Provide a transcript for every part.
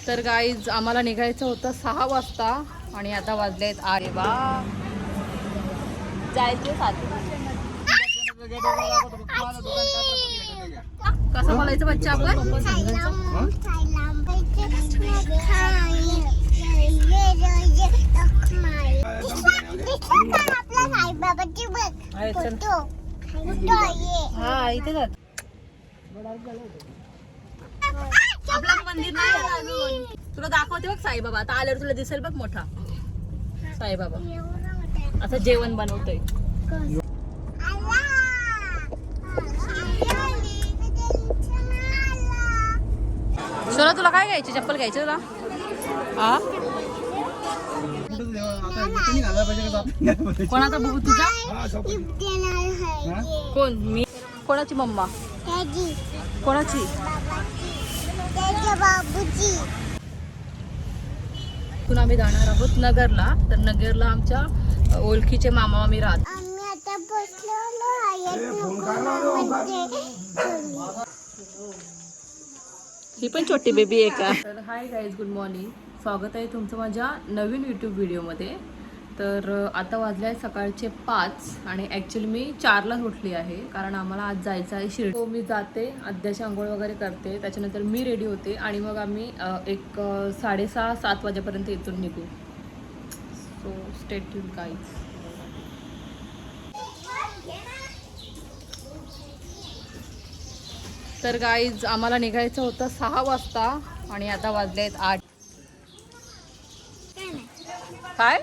तर गाईज आम्हाला निघायचं होतं 6 वाजता आणि आता वाजलेत अरे वा जायचे 7. कसं बोलायचं बच्चा आपण? हा इथे जात आपलं मंदिर नाही आलं अजून. तुला दाखवते बघ साईबाबा. आता आल्यावर तुला दिसेल बघ मोठा साईबाबा. आता जेवण बनवतोय. सोना तुला काय घ्यायची? चप्पल घ्यायची तुला? हा कोणाचा बघू तुझा? कोण? मी. कोणाची मम्मा? कोणाची? इथून आम्ही जाणार आहोत नगरला. तर नगरला आमच्या ओळखीचे मामा मामी राहत. ही पण छोटी बेबी आहे का? तर हाय गाईज, गुड मॉर्निंग. स्वागत आहे तुमचं माझ्या नवीन यूट्यूब व्हिडिओमध्ये. तर आता वाजले आहे सकाळचे 5 आणि ॲक्च्युली मी 4लाच उठली आहे कारण आम्हाला आज जायचं आहे शिर्डी. मी जाते, आद्याची आंघोळ वगैरे करते, त्याच्यानंतर मी रेडी होते आणि मग आम्ही एक 6:30-7 वाजेपर्यंत इथून निघू. So stay tuned guys. तर गाईज आम्हाला निघायचं होतं 6 वाजता आणि आता वाजले आहेत 8. काय?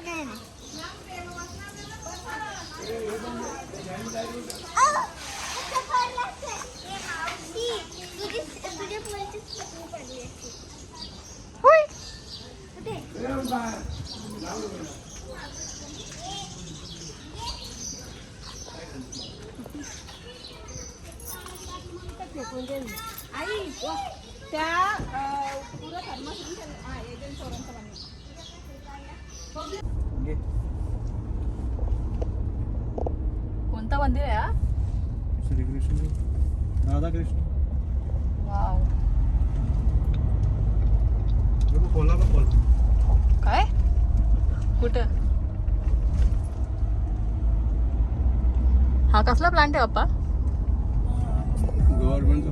कोणता मंदिर आहे? श्रीकृष्ण राधा कृष्ण. वाव. खोला का खोल? काय? कुठं? हा कसला प्लांट आहे बाप्पा? गव्हर्नमेंटचा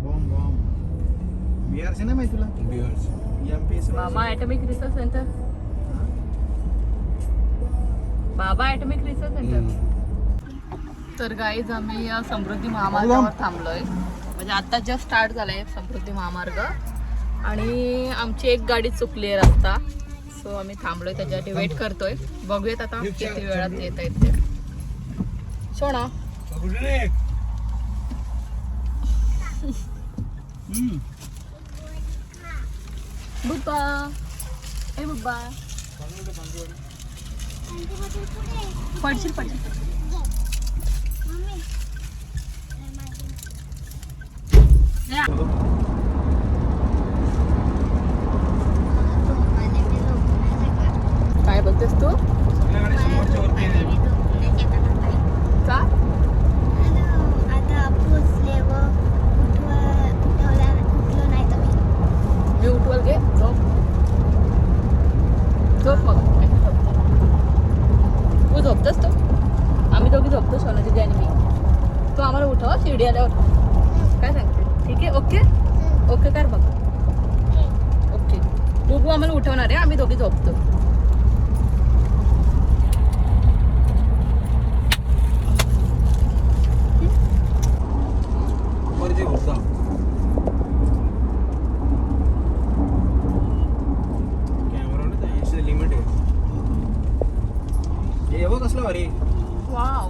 बॉम्ब बॉम्ब. बिहारचे नाही माहिती तुला? बिहारचे. एमपीएस मामा ॲटॉमिक रिसर्च सेंटर. बाबा ॲटॉमिक रिसर्च सेंटर. तर गाईज आम्ही या समृद्धी महामार्गावर थांबलोय. म्हणजे आता जस्ट स्टार्ट झालाय समृद्धी महामार्ग आणि आमची एक गाडी चुकली आहे रस्ता. सो आम्ही थांबलोय, त्याच्यासाठी वेट करतोय. बघूयात आता किती वेळात येता येते. सोना बुब्बा. ए बुब्बा पडशील पडशील. काय बोलतेस तू? का? मी उठवल घे. झोप झोप मग. तू झोपतोस तो? आम्ही दोघी झोपतो, सोनाची जी आणि मी. तू आम्हाला उठव शिर्डी आल्यावर. काय सांगते? ठीक आहे. ओके ओके कर बघ. ओके. बुबू आम्हाला उठवणार आहे, आम्ही दोघी झोपतो. कसला भारी. वाव.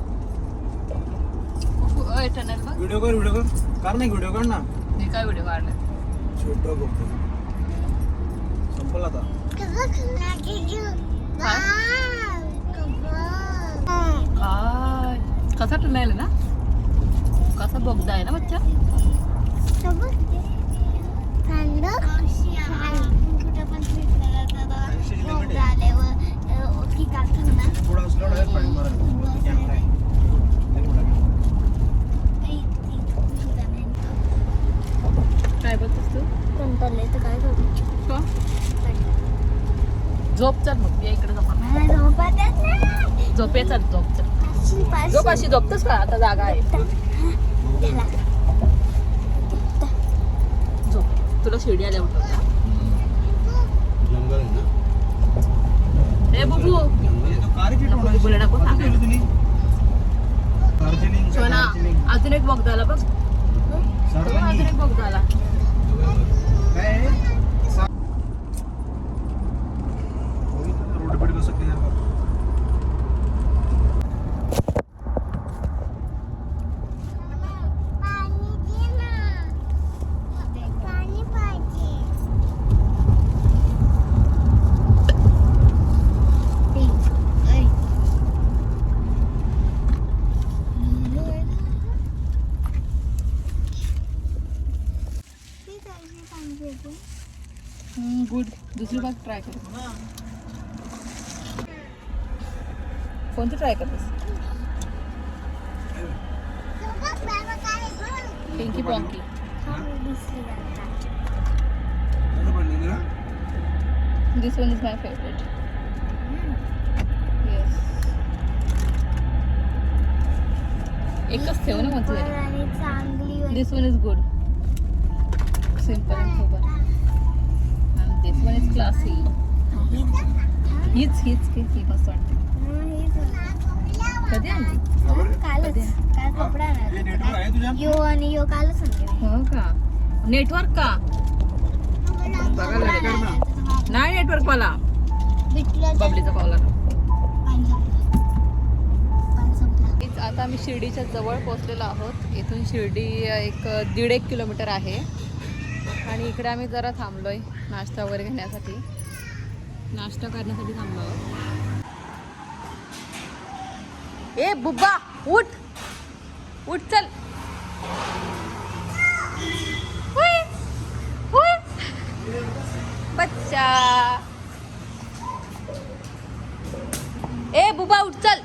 टनल बघ. व्हिडिओ कर कार नाही. व्हिडिओ काढ ना. मी काय व्हिडिओ काढले? छोटा बघतो संपल आता. काय कसा टनल आहे ना, कसा बोगदा आहे ना बच्चा. काय बोलतोस तू? कंटाळले तर काय करू? का? झोप चल मग ये इकडे झोप झोप ये चल झोप चल झोप अशी झोपतोस का आता जागा आहे झोप तुला शिडी आल्या उठवल्या जंगल आहे ना ए बुबू बोलू नको सोना अजून एक बघ झाला बघ अजून एक बघ झाला रोड कसं क्लिअर कर गुड दुसरी बाग ट्राय कर कोणती ट्राय करतेस पिंकी पॉंकी this one is my favourite yes एकच ठेव ना मग this one is good simple and sober this one is classy हीच की मस्त वाटते कधी आणली हो का नेटवर्क का नाही नेटवर्क मला बबलीचा कॉल आला आता आम्ही शिर्डीच्या जवळ पोहोचलेलो आहोत इथून शिर्डी एक 1.5 किलोमीटर आहे आणि इकडे आम्ही जरा थांबलोय नाश्ता वगैरे घेण्यासाठी नाश्ता करण्यासाठी थांबलो आहोत ए बुब्बा उठ उठ चल हुई, हुई. बच्चा ए बुब्बा उठ चल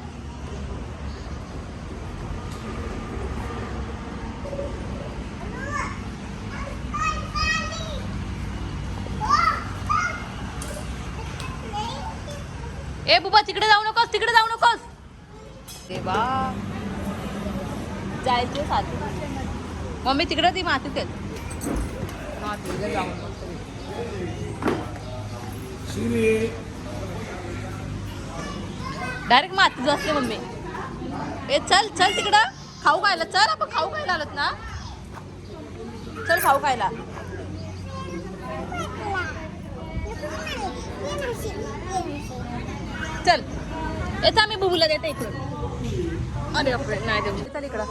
ए बुबा तिकडे जाऊ नकोस देवा जायचं साधं मम्मी तिकडे ती मातीत आहेत जाऊन डायरेक्ट मातीत असते मम्मी ए चल तिकडं खाऊ खायला चल आपण खाऊ खायला आलोत ना चल खाऊ खायला चल येतं आम्ही बुबूला देते इकडं अरे बापरे नाही देऊ चल इकडं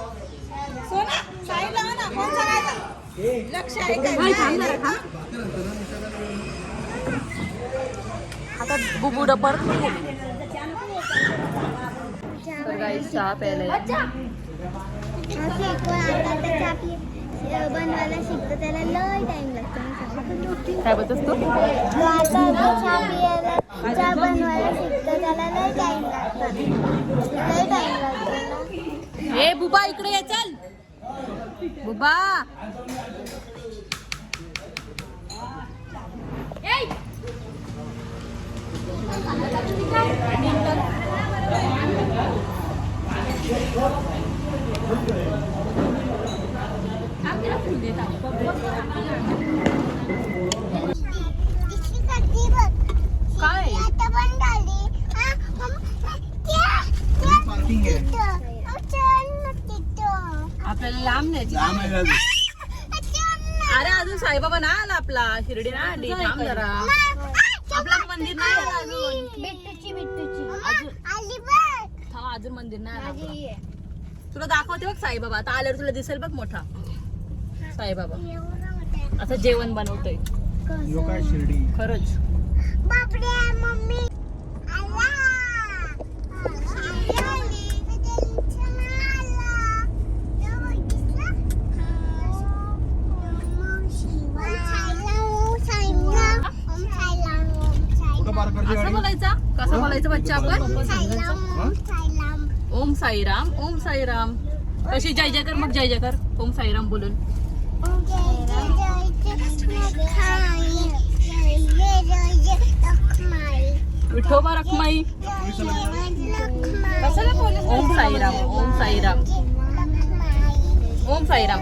आता बुबूड परत तर काही चहा प्यायला बनवायला शिकतो त्याला लय टाइम लागतो काय बोलतोस तू चहा बनवायला शिकतो त्याला लय टाइम लागतो ए बुबा इकडे ये चल बुबा काय पार्किंग आहे आपल्याला लांब न्यायची अरे अजून साईबाबा ना आला आपला शिर्डी ना आली थांब जरा आपला मंदिर नाही आला अजून अजून मंदिर नाही आला तुला दाखवते बघ साईबाबा आता आल्यावर तुला दिसेल बघ मोठा साईबाबा असं जेवण बनवतोय काय शिर्डी खरंच मम्मी असं बोलायचा कसं बोलायचं बच्चा आपण ओम साईराम ओम साईराम कशी जय जयकर मग जय जयकर ओम साईराम बोलून विठोबा रखमाई. ओम साईराम. ओम साईराम. ओम साईराम.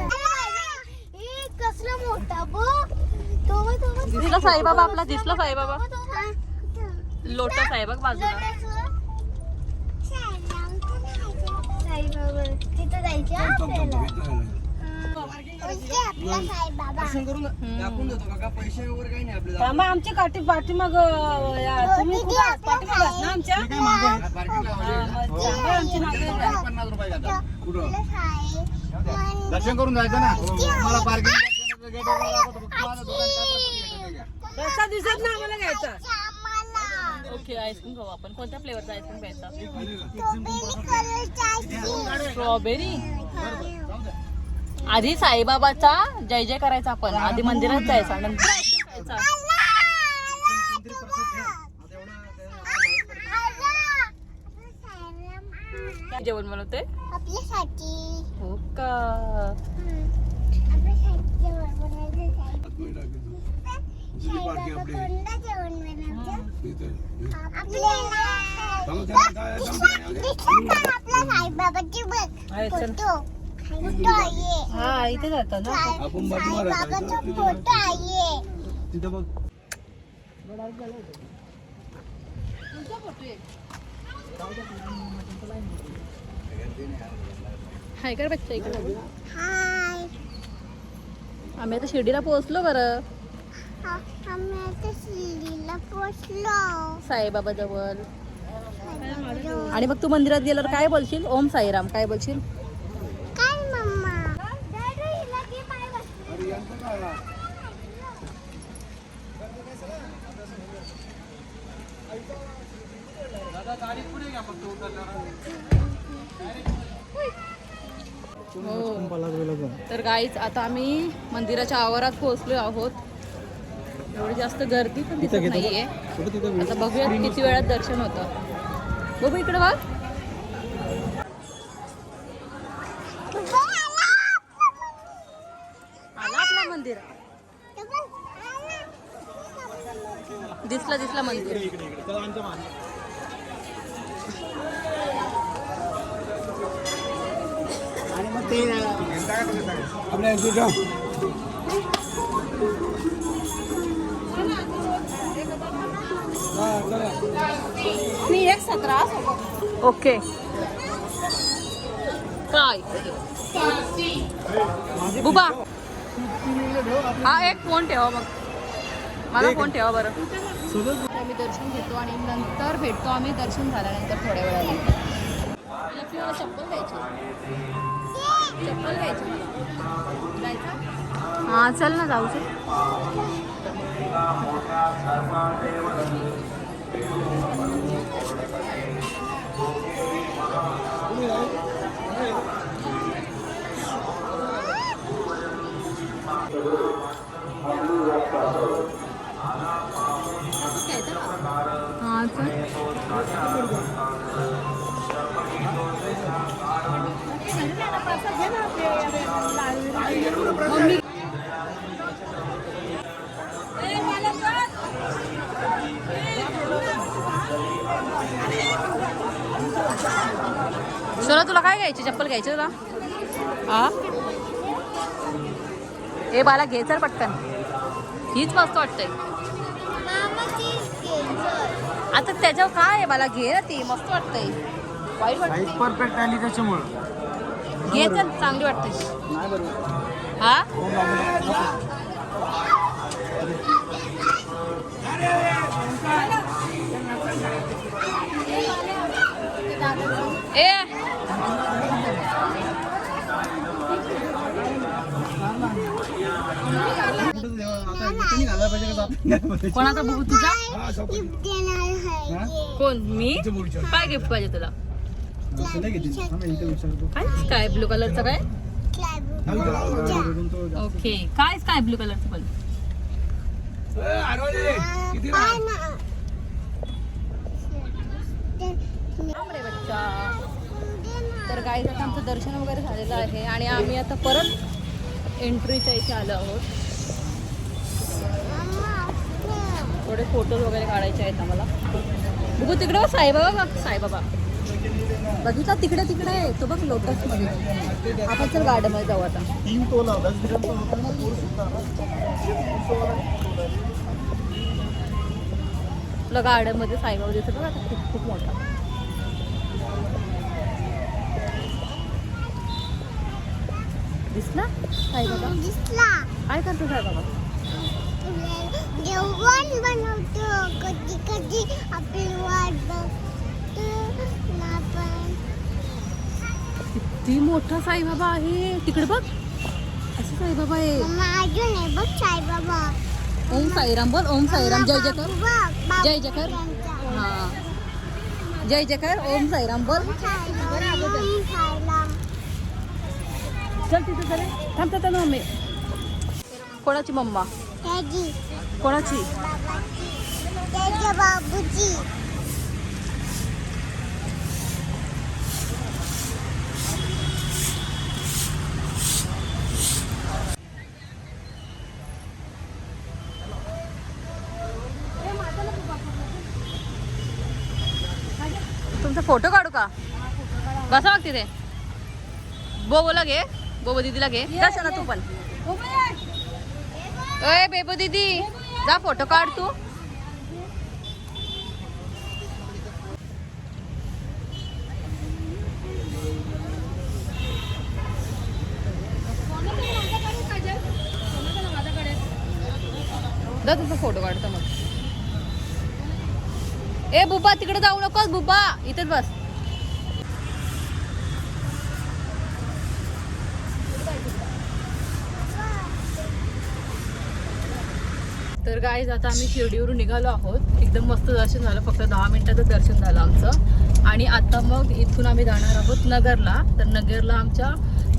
कसला मोठा बो. दिसला साईबाबा आपला. दिसला साईबाबा. लोटस आहे बघ बाजूला. तिथं जायचं थांबा आमची काठी पाठीमाग तुम्ही कुठं आहात? पाठीमाग आहात ना आमच्या थांबा आमची मागे या. 50 रुपये घेतात. कुठं दर्शन करून जायचं ना. मला पार्किंग रस्ता दिसत ना आम्हाला घ्यायचा. ओके आईस्क्रीम खाऊ आपण. कोणत्या फ्लेवरचा आईस्क्रीम खायचा? Strawberry strawberry. आधी साईबाबाचा जय जय करायचा आपण. आधी मंदिरात जायचा नंतर आईस्क्रीम खायचा. काय जेवण बनवते? आपल्यासाठी हो का? आपल्यासाठी जेवण बनवायचं. कोणतं जेवण बनवायचं? आपल्या साईबाबाची बघ आहे, चल. फोटो. फोटो आहे. हा इथे जातो ना. साईबाबाचा फोटो आहे. तिथं बघ. हाय कर बच्चा इकडे. हाय. आम्ही आता शिर्डीला पोहोचलो बरं. आम्ही आता शिर्डीला पोचलो. साईबाबा जवळ. आणि मग तू मंदिरात गेल्यावर काय बोलशील? ओम साईराम काय बोलशील? काय मम्मा? दादा हिला घे पाय बस. तर गाईच आता आम्ही मंदिराच्या आवारात पोहोचलो आहोत. एवढी जास्त गर्दी पण दिसत नाहीये. आता बघूया किती वेळात दर्शन होतं. बघू इकडे बघ. आला आपला मंदिर. दिसला मंदिर. आणि मग ते आपल्या मी 1:17. ओके. काय बुबा हा एक फोन ठेवा मग. मला फोन ठेवा बरं. आम्ही दर्शन घेतो आणि नंतर भेटतो आम्ही दर्शन झाल्यानंतर थोड्या वेळाने. मला चप्पल घ्यायची. चप्पल घ्यायची मला. जायचं? हां चल ना जाऊ. हां चल. मम्मी सोना तुला काय घ्यायची? चप्पल घ्यायची तुला? हा ए बाला घे तर पटकन. हीच मस्त वाटतंय. आता त्याच्यावर काय आहे? मला घे ना ती. मस्त वाटतंय. वाईट वाटतंय. परफेक्ट आली त्याच्यामुळं. घे चल चांगली वाटते. नाही बरोबर. हा ए कोणाचा बघू तुझा? कोण? मी? काय गिफ्ट पाहिजे तुला? काय स्काय ब्लू कलरचं काय? ओके. काय स्काय ब्लू कलरचं पण? तर गाईज आता आमचं दर्शन वगैरे झालेलं आहे आणि आम्ही आता परत एंट्रीच्या इथे आलो आहोत. थोडे फोटोज वगैरे काढायचे आहेत आम्हाला. बघू तिकडे बघ साईबाबा, बघ साईबाबा बघितला तिकडे तिकडे आहे तो बघ लोटस मध्ये. आपण चल गार्डन मध्ये जाऊ आता. 3 तोला 10 ग्रामचा होता ना, पोर सुद्धा आपलं गार्डन मध्ये साईबाबा दिसत बघ आता खूप खूप मोठा. दिसला साईबाबा? दिसला काय करतो साईबाबा? जेवण बनवतो, कधी कधी आपली वाट बघतो ना पण. किती मोठा साईबाबा आहे तिकडे बघ. असं साईबाबा आहे. मम्मा अजून आहे बघ साईबाबा. ओम साईराम बोल. ओम साईराम. जय जयकार. बघ, जय जयकार. हा जय जयकार. ओम साईराम बोल. चल तिथे चले. थांबतात ना मम्मी. कोणाची मम्मा? त्याची कोणाची? त्याच्या बाबूची. तुमचा फोटो काढू का? बसा मग तिथे. बोला घे. बोबो दीदीला घे. कशा ना तू पण. ए बेबो दीदी जा फोटो काढ तू. जा तुझा फोटो काढतो मग. ए बुब्बा तिकडे जाऊ नकोस बुब्बा, इथेच बस. तर गाईज आता आम्ही शिर्डीवरून निघालो आहोत. एकदम मस्त दर्शन झालं. फक्त 10 मिनिटाचं दर्शन झालं आमचं. आणि आता मग इथून आम्ही जाणार आहोत नगरला. तर नगरला आमच्या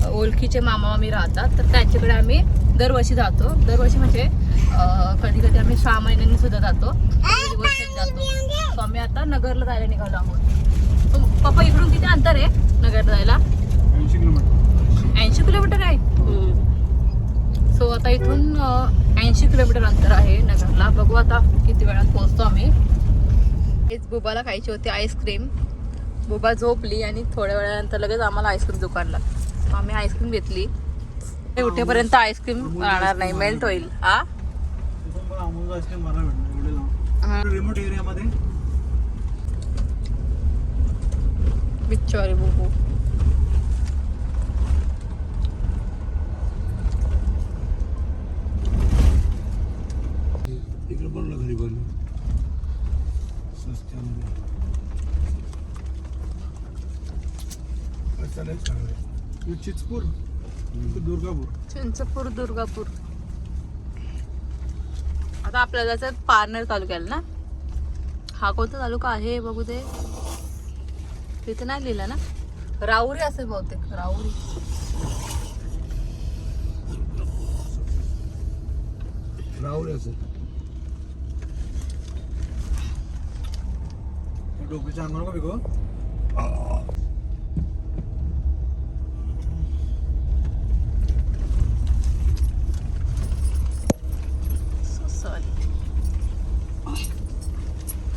ओळखीचे मामा मामी राहतात. तर त्यांच्याकडे आम्ही दरवर्षी जातो. दरवर्षी म्हणजे कधी कधी आम्ही 6 महिन्यांनी सुद्धा जातो. कधी वर्षात जातो. तो आम्ही आता नगरला जायला निघालो आहोत. तो पप्पा इकडून किती अंतर आहे नगरला जायला? 80 किलोमीटर. 80 किलोमीटर आहे. सो आता इथून 80 किलोमीटर अंतर आहे नगरला. बघू आता किती वेळात पोहोचतो आम्ही. हेच बुबाला खायची होती आईस्क्रीम. बुबा झोपली आणि थोड्या वेळानंतर लगेच आम्हाला आईस्क्रीम दुकानला. आम्ही आईस्क्रीम घेतली. उठेपर्यंत आईस्क्रीम राहणार नाही, मेल्ट होईल. हा अमूल आईस्क्रीम मला भेटणार एवढे लांब रिमोट एरियामध्ये. बिचारी बुबू. चिचपूर दुर्गापूर. चिंचपूर दुर्गापूर. आता आपल्याला जायचं पारनेर तालुक्याला ना. हा कोणता तालुका आहे बघू दे. तिथे नाही लिहिलं ना. राहुरी असेल बहुतेक. राहुरी. राहुरी असेल. डोक्याच्या अंगावर का बिको.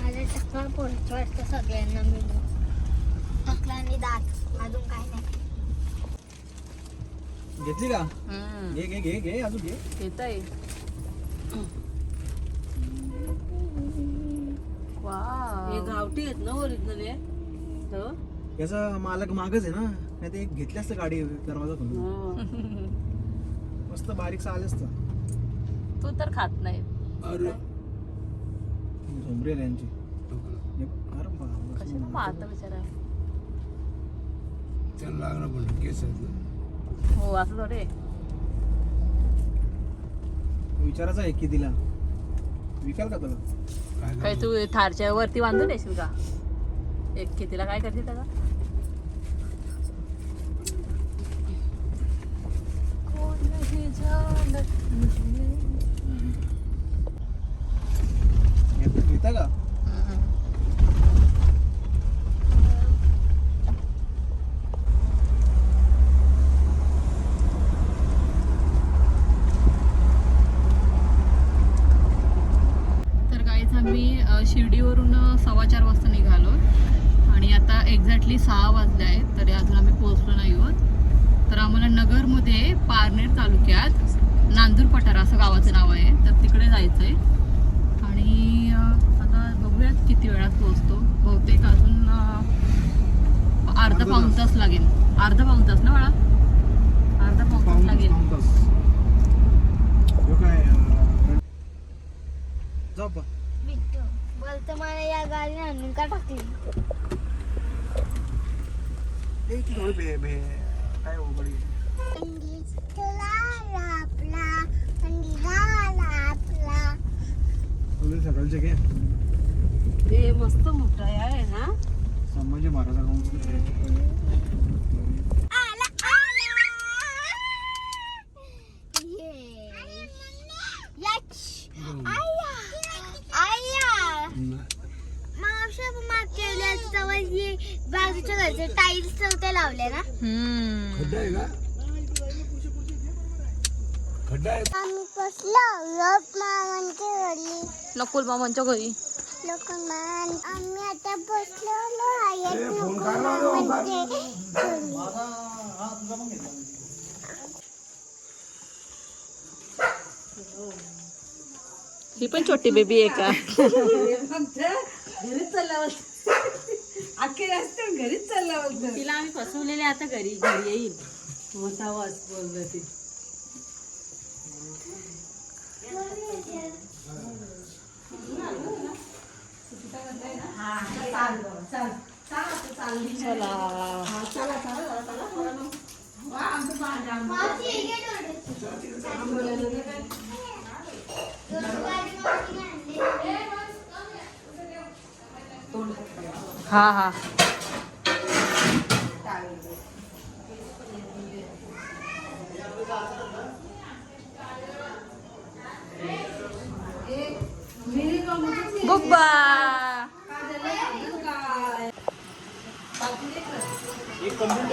माझा टकला पोहोचतो वाटतं सगळ्यांना मिळून. टकला आणि दात अजून काय नाही. घेतली का? घे घे घे घे अजून घे. येत आहे. हे गावठी आहेत ना ओरिजिनल हे. याचा मालक मागच आहे ना. नाही ते घेतली असतं गाडी दरवाजा मस्त बारीक आले असतं. तू तर खात नाही. झोंबरेल यांची. अरे बाबा. कशाला पाहता बिचारा. हो असं थोडे. विचारायचं आहे की तिला विकाल का तुला? काय तू थारच्या वरती बांधून येशील का? एक कितीला काय करते त्याला? घेता का? आम्ही शिर्डीवरून 4:15 वाजता निघालो आणि आता एक्झॅक्टली 6 वाजले आहेत तरी अजून आम्ही पोहोचलो नाही आहोत. तर आम्हाला नगरमध्ये पारनेर तालुक्यात नांदूर पठार असं गावाचं नाव आहे, तर तिकडे जायचं आहे. आणि आता बघूयात किती वेळात पोहोचतो. बहुतेक अजून अर्धा पाऊण तास लागेल. अर्धा पाऊण तास ना बाळा? अर्धा पाऊण तास लागेल. बिट्टू बोलतो मला या गाडीने आणून का टाकली. काय उघडी सकाळचे घे ते मस्त मोठा आहे ना. संभाजी महाराजांकडून बाजूच्या घरचे टाईल्स नव्हते लावले ना. आम्ही बसलो लोकमामांच्या घरी. नकुल मामांच्या घरी. लोकमान आम्ही आता बसलो आहेत लोकमामांच्या घरी. ही पण छोटी बेबी आहे का? घरीच चालला अख्खे रस्ते घरीच चालला होतं. तिला आम्ही फसवलेले आता घरी घरी येईल. मोठा वास बोललं ते. हा हा बुब्बा एक कंप्लीट